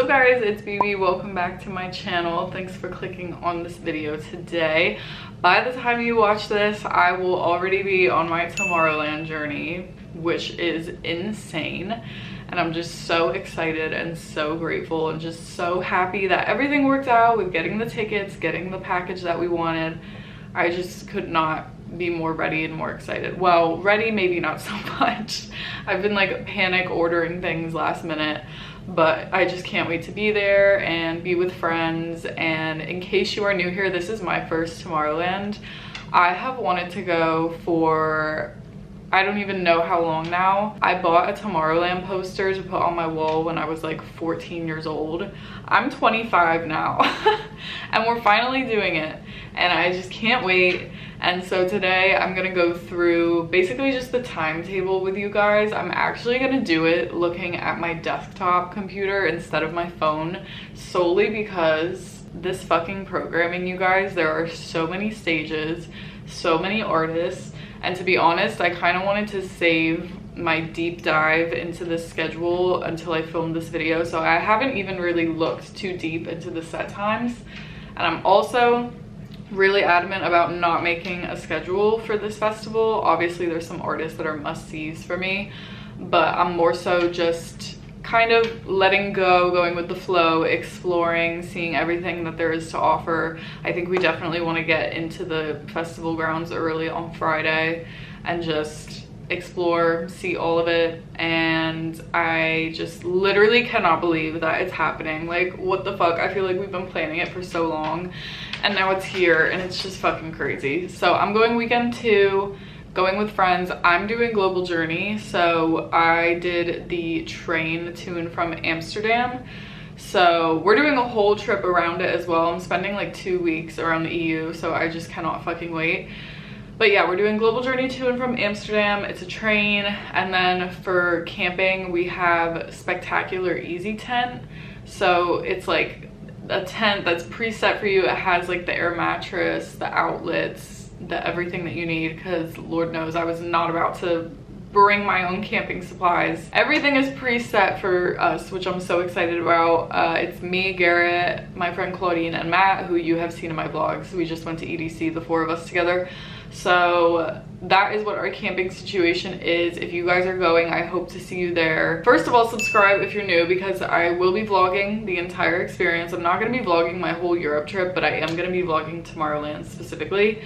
guys, it's Bebe. Welcome back to my channel. Thanks for clicking on this video today. By the time you watch this, I will already be on my Tomorrowland journey, which is insane. And I'm just so excited and so grateful and just so happy that everything worked out with getting the tickets, getting the package that we wanted. I just could not be more ready and more excited. Well, ready, maybe not so much. I've been like panic ordering things last minute, but I just can't wait to be there and be with friends. And in case you are new here, this is my first Tomorrowland. I have wanted to go for I don't even know how long now. I bought a Tomorrowland poster to put on my wall when I was like 14 years old. I'm 25 now and we're finally doing it and I just can't wait. And so today I'm gonna go through basically just the timetable with you guys. I'm actually gonna do it looking at my desktop computer instead of my phone, solely because this fucking programming, you guys, there are so many stages, so many artists. And to be honest, I kind of wanted to save my deep dive into this schedule until I filmed this video. So I haven't even really looked too deep into the set times. And I'm also really adamant about not making a schedule for this festival. Obviously, there's some artists that are must-sees for me, but I'm more so just kind of letting go, going with the flow, exploring, seeing everything that there is to offer. I think we definitely want to get into the festival grounds early on Friday and just explore, see all of it. And I just literally cannot believe that it's happening. Like, what the fuck? I feel like we've been planning it for so long and now it's here and it's just fucking crazy. So I'm going weekend 2, going with friends. I'm doing Global Journey, so I did the train to and from Amsterdam. So we're doing a whole trip around it as well. I'm spending like 2 weeks around the EU, so I just cannot fucking wait. But yeah, we're doing Global Journey to and from Amsterdam. It's a train. And then for camping, we have Spectacular Easy Tent. So it's like a tent that's preset for you. It has like the air mattress, the outlets, the everything that you need, because Lord knows I was not about to bring my own camping supplies. Everything is preset for us, which I'm so excited about. It's me, Garrett, my friend Claudine, and Matt, who you have seen in my vlogs. We just went to EDC, the 4 of us together. So that is what our camping situation is. If you guys are going, I hope to see you there. First of all, subscribe if you're new, because I will be vlogging the entire experience. I'm not going to be vlogging my whole Europe trip, but I am going to be vlogging Tomorrowland specifically.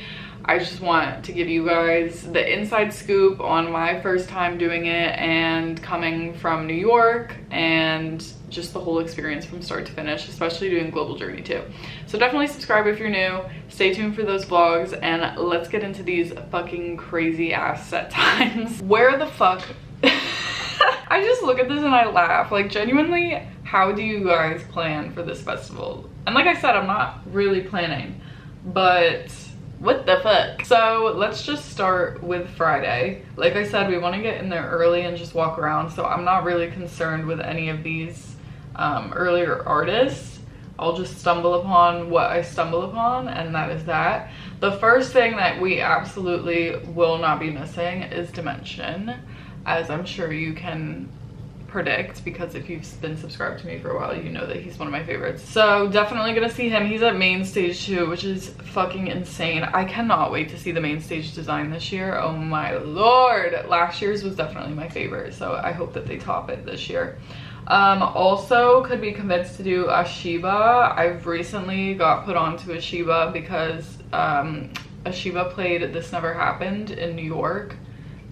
I just want to give you guys the inside scoop on my first time doing it and coming from New York, and just the whole experience from start to finish, especially doing Global Journey too. So definitely subscribe if you're new. Stay tuned for those vlogs, and let's get into these fucking crazy ass set times. Where the fuck? I just look at this and I laugh. Like, genuinely, how do you guys plan for this festival? And like I said, I'm not really planning, but what the fuck? So let's just start with Friday. Like I said, we want to get in there early and just walk around, so I'm not really concerned with any of these earlier artists. I'll just stumble upon what I stumble upon, and that is that. The first thing that we absolutely will not be missing is Dimension, as I'm sure you can predict, because if you've been subscribed to me for a while, you know that he's one of my favorites. So definitely gonna see him. He's at main stage too, which is fucking insane. I cannot wait to see the main stage design this year. Oh my lord, last year's was definitely my favorite, so I hope that they top it this year. Also could be convinced to do Ashiba. I've recently got put onto Ashiba because Ashiba played This Never Happened in New York.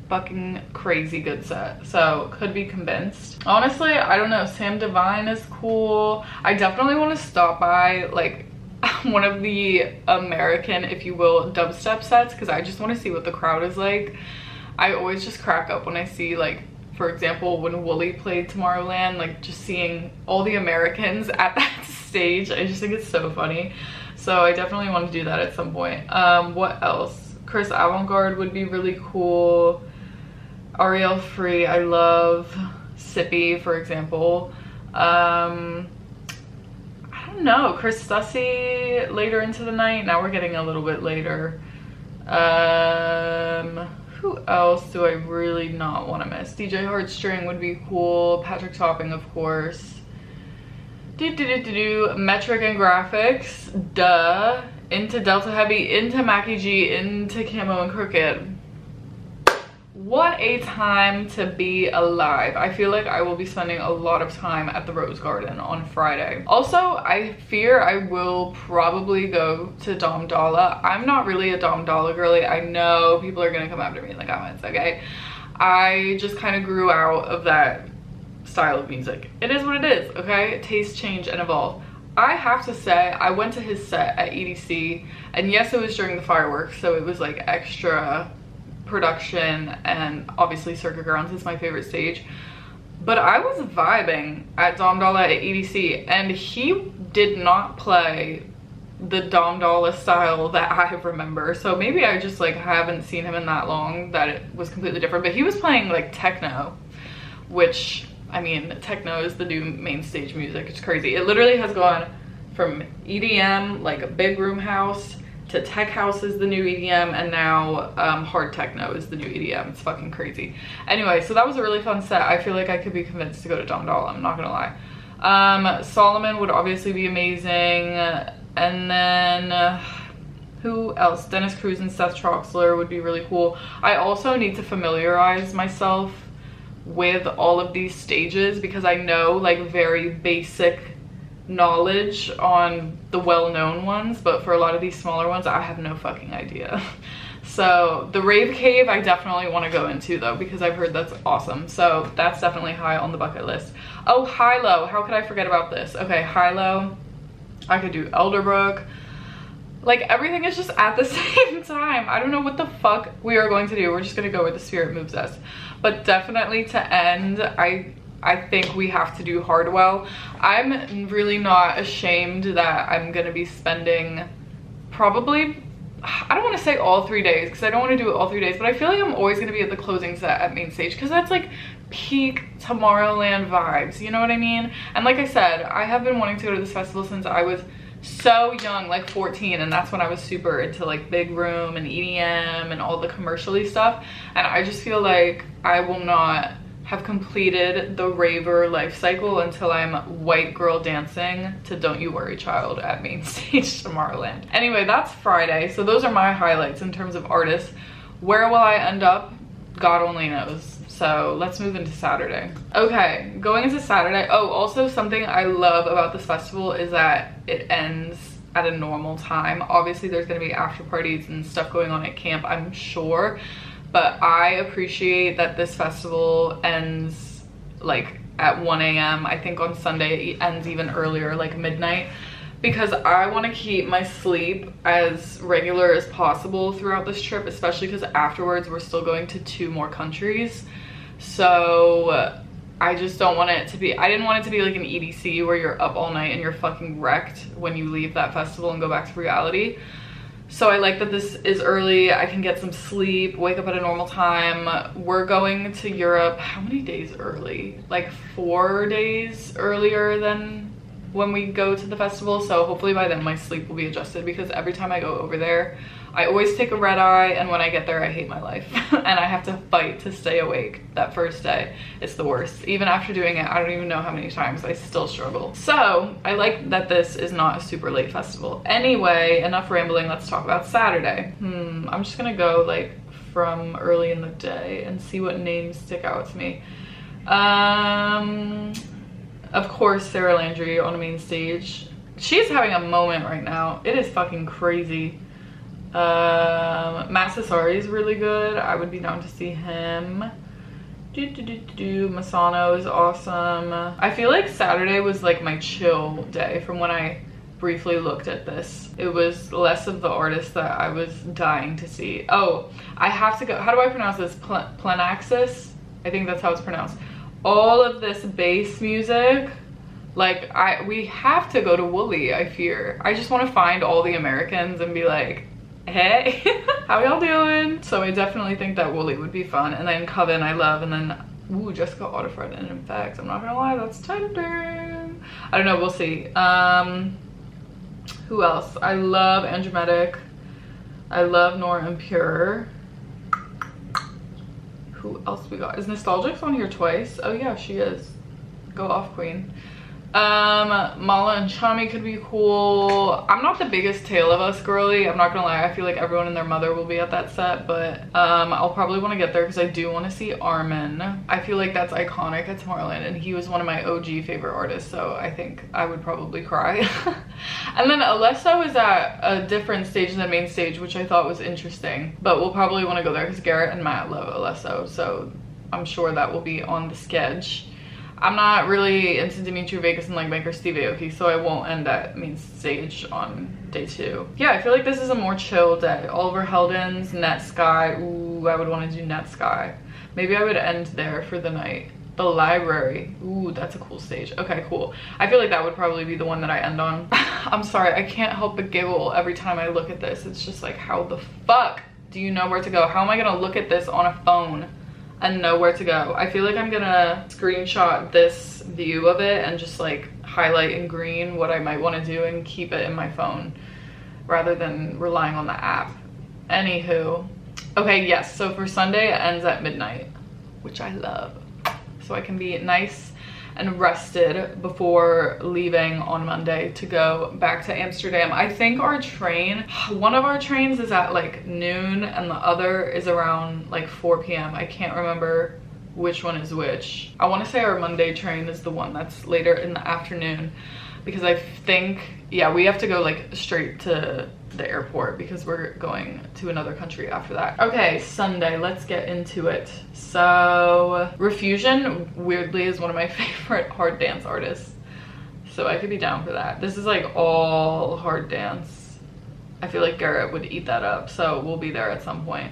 Fucking crazy good set, so could be convinced. Honestly, I don't know, Sam Divine is cool. I definitely want to stop by like one of the American, if you will, dubstep sets, because I just want to see what the crowd is like. I always just crack up when I see, like, for example, when Wooly played Tomorrowland, like just seeing all the Americans at that stage. I just think it's so funny, so I definitely want to do that at some point. What else? Chris Avantgarde would be really cool. Ariel Free, I love. Sippy, for example. I don't know, Chris Stussy later into the night. Now we're getting a little bit later. Who else do I really not want to miss? DJ Heartstring would be cool. Patrick Topping, of course. Metric and graphics, duh. Into Delta Heavy, into Mackie G, into Camo and Crooked. What a time to be alive. I feel like I will be spending a lot of time at the Rose Garden on Friday. Also, I fear I will probably go to Dom Dolla. I'm not really a Dom Dolla girly. I know people are gonna come after me in the comments, okay? I just kind of grew out of that style of music. It is what it is, okay? Tastes change and evolve. I have to say, I went to his set at EDC, and yes, it was during the fireworks, so it was like extra production, and obviously Circuit Grounds is my favorite stage. But I was vibing at Dom Dolla at EDC, and he did not play the Dom Dolla style that I remember. So maybe I just like haven't seen him in that long that it was completely different. But he was playing like techno, which, I mean, techno is the new main stage music. It's crazy. It literally has gone from EDM, like a big room house, to tech house is the new EDM, and now hard techno is the new EDM. It's fucking crazy. Anyway, so that was a really fun set. I feel like I could be convinced to go to Dom Dolla, I'm not gonna lie. Solomon would obviously be amazing. And then who else? Dennis Cruz and Seth Troxler would be really cool. I also need to familiarize myself with all of these stages because I know like very basic knowledge on the well-known ones, but for a lot of these smaller ones I have no fucking idea. So the Rave Cave I definitely want to go into though, because I've heard that's awesome. So that's definitely high on the bucket list. Oh, high-low, how could I forget about this? Okay, high-low, I could do Elderbrook. Like everything is just at the same time. I don't know what the fuck we are going to do. We're just gonna go where the spirit moves us. But definitely to end, I think we have to do Hardwell. I'm really not ashamed that I'm gonna be spending probably, I don't want to say all 3 days because I don't want to do it all 3 days, but I feel like I'm always gonna be at the closing set at main stage because that's like peak Tomorrowland vibes, you know what I mean? And like I said, I have been wanting to go to this festival since I was so young, like 14, and that's when I was super into like big room and EDM and all the commercially stuff. And I just feel like I will not have completed the raver life cycle until I'm white girl dancing to Don't You Worry Child at main stage Tomorrowland. Anyway, that's Friday, so those are my highlights in terms of artists. Where will I end up? God only knows. So let's move into Saturday. Okay, going into Saturday. Oh, also something I love about this festival is that it ends at a normal time. Obviously there's gonna be after parties and stuff going on at camp, I'm sure, but I appreciate that this festival ends like at 1 a.m. I think on Sunday it ends even earlier, like midnight, because I want to keep my sleep as regular as possible throughout this trip, especially because afterwards we're still going to 2 more countries. So I just don't want it to be, I didn't want it to be like an EDC where you're up all night and you're fucking wrecked when you leave that festival and go back to reality. So I like that this is early. I can get some sleep, wake up at a normal time. We're going to Europe, how many days early? Like 4 days earlier than when we go to the festival. So hopefully by then my sleep will be adjusted, because every time I go over there, I always take a red eye, and when I get there, I hate my life. And I have to fight to stay awake that first day. It's the worst. Even after doing it, I don't even know how many times, I still struggle. So I like that this is not a super late festival. Anyway, enough rambling, let's talk about Saturday. I'm just gonna go like from early in the day and see what names stick out to me. Of course, Sarah Landry on a main stage. She's having a moment right now. It is fucking crazy. Matt Cesari is really good. I would be down to see him. Masano is awesome. I feel like Saturday was like my chill day from when I briefly looked at this. It was less of the artists that I was dying to see. Oh, I have to go, how do I pronounce this? Plenaxis? I think that's how it's pronounced. All of this bass music, like we have to go to Wooly, I fear. I just want to find all the Americans and be like, hey, how y'all doing? So I definitely think that Wooly would be fun. And then Coven I love, and then ooh, Jessica Audifred and Infects. I'm not gonna lie, that's tempting. I don't know, we'll see. Who else? I love Andromatic. I love Nora and Pure. Who else we got? Is Nostalgic's on here twice? Oh yeah, she is. Go off, queen. Mala and Chami could be cool. I'm not the biggest Tale of Us girly, I'm not gonna lie. I feel like everyone and their mother will be at that set, but I'll probably want to get there because I do want to see Armin. I feel like that's iconic at Tomorrowland, and he was one of my OG favorite artists, so I think I would probably cry. And then Alesso is at a different stage than main stage, which I thought was interesting, but we'll probably want to go there because Garrett and Matt love Alesso, so I'm sure that will be on the sketch. I'm not really into Dimitri Vegas and like Banker Steve Aoki, so I won't end at main stage on day 2. Yeah, I feel like this is a more chill day. Oliver Heldens, Net Sky. Ooh, I would want to do Net Sky. Maybe I would end there for the night. The Library. Ooh, that's a cool stage. Okay, cool. I feel like that would probably be the one that I end on. I'm sorry, I can't help but giggle every time I look at this. It's just like, how the fuck do you know where to go? How am I gonna look at this on a phone and know where to go? I feel like I'm gonna screenshot this view of it and just like highlight in green what I might want to do and keep it in my phone rather than relying on the app. Anywho, okay, yes, so for Sunday it ends at midnight, which I love, so I can be nice and rested before leaving on Monday to go back to Amsterdam. I think our train, one of our trains is at like noon and the other is around like 4 p.m. I can't remember which one is which. I want to say our Monday train is the one that's later in the afternoon, because I think, yeah, we have to go like straight to the airport because we're going to another country after that. Okay, Sunday, let's get into it. So Refusion weirdly is one of my favorite hard dance artists, so I could be down for that. This is like all hard dance. I feel like Garrett would eat that up, so we'll be there at some point.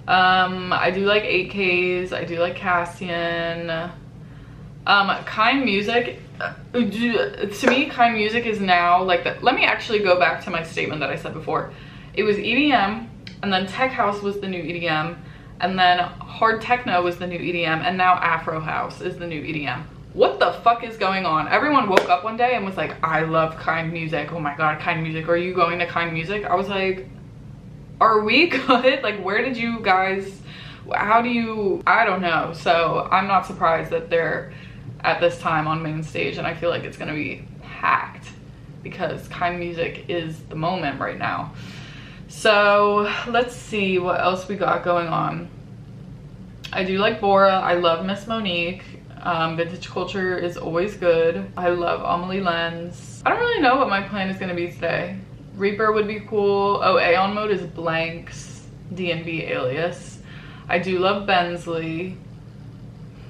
I do like 8Ks, I do like Cassian. Kind Music, to me Kind Music is now like the, let me actually go back to my statement that I said before. It was EDM, and then Tech House was the new EDM, and then Hard Techno was the new EDM, and now Afro House is the new EDM. What the fuck is going on? Everyone woke up one day and was like, I love Kind Music. Oh my god, Kind Music, are you going to Kind Music? I was like, are we good? Like, where did you guys, how do you, I don't know. So I'm not surprised that they're at this time on main stage, and I feel like it's gonna be packed because Kind Music is the moment right now. So let's see what else we got going on. I do like Bora, I love Miss Monique. Vintage Culture is always good. I love Amelie Lenz. I don't really know what my plan is gonna be today. Reaper would be cool. Oh, Aeon Mode is Blank's DNB alias. I do love Bensley.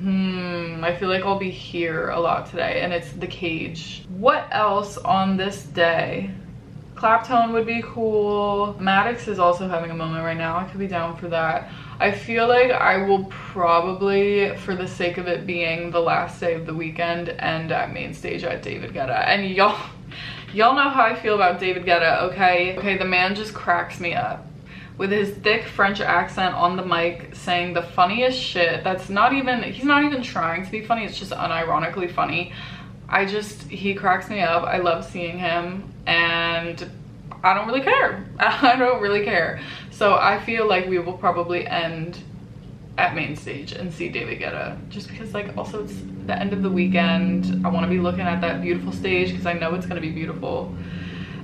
I feel like I'll be here a lot today, and it's The Cage. What else on this day? Claptone would be cool. Maddox is also having a moment right now. I could be down for that. I feel like I will probably, for the sake of it being the last day of the weekend, end at main stage at David Guetta. And y'all know how I feel about David Guetta, okay? Okay, the man just cracks me up with his thick French accent on the mic, saying the funniest shit. That's not even, he's not even trying to be funny, it's just unironically funny. He cracks me up. I love seeing him, and I don't really care. I don't really care. So I feel like we will probably end at main stage and see David Guetta, just because like also it's the end of the weekend. I want to be looking at that beautiful stage because I know it's going to be beautiful,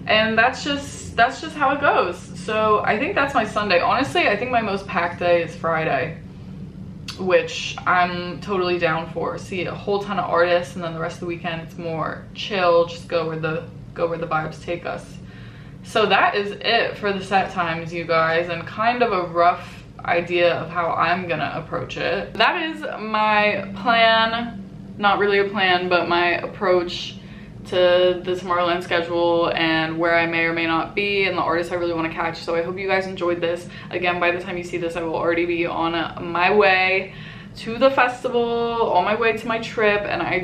and that's just how it goes. So I think that's my Sunday. Honestly, I think my most packed day is Friday, which I'm totally down for. See a whole ton of artists, and then the rest of the weekend it's more chill, just go where the vibes take us. So that is it for the set times, you guys, and kind of a rough idea of how I'm gonna approach it. That is my plan, not really a plan, but my approach to the Tomorrowland schedule and where I may or may not be and the artists I really want to catch. So I hope you guys enjoyed this. Again, by the time you see this, I will already be on my way to the festival, on my way to my trip, and I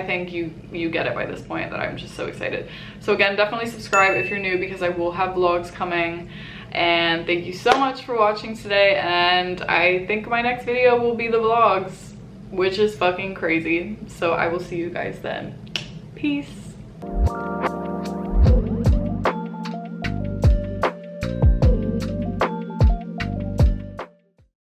think you get it by this point that I'm just so excited. So again, definitely subscribe if you're new, because I will have vlogs coming. And thank you so much for watching today, and I think my next video will be the vlogs, which is fucking crazy. So I will see you guys then. Peace.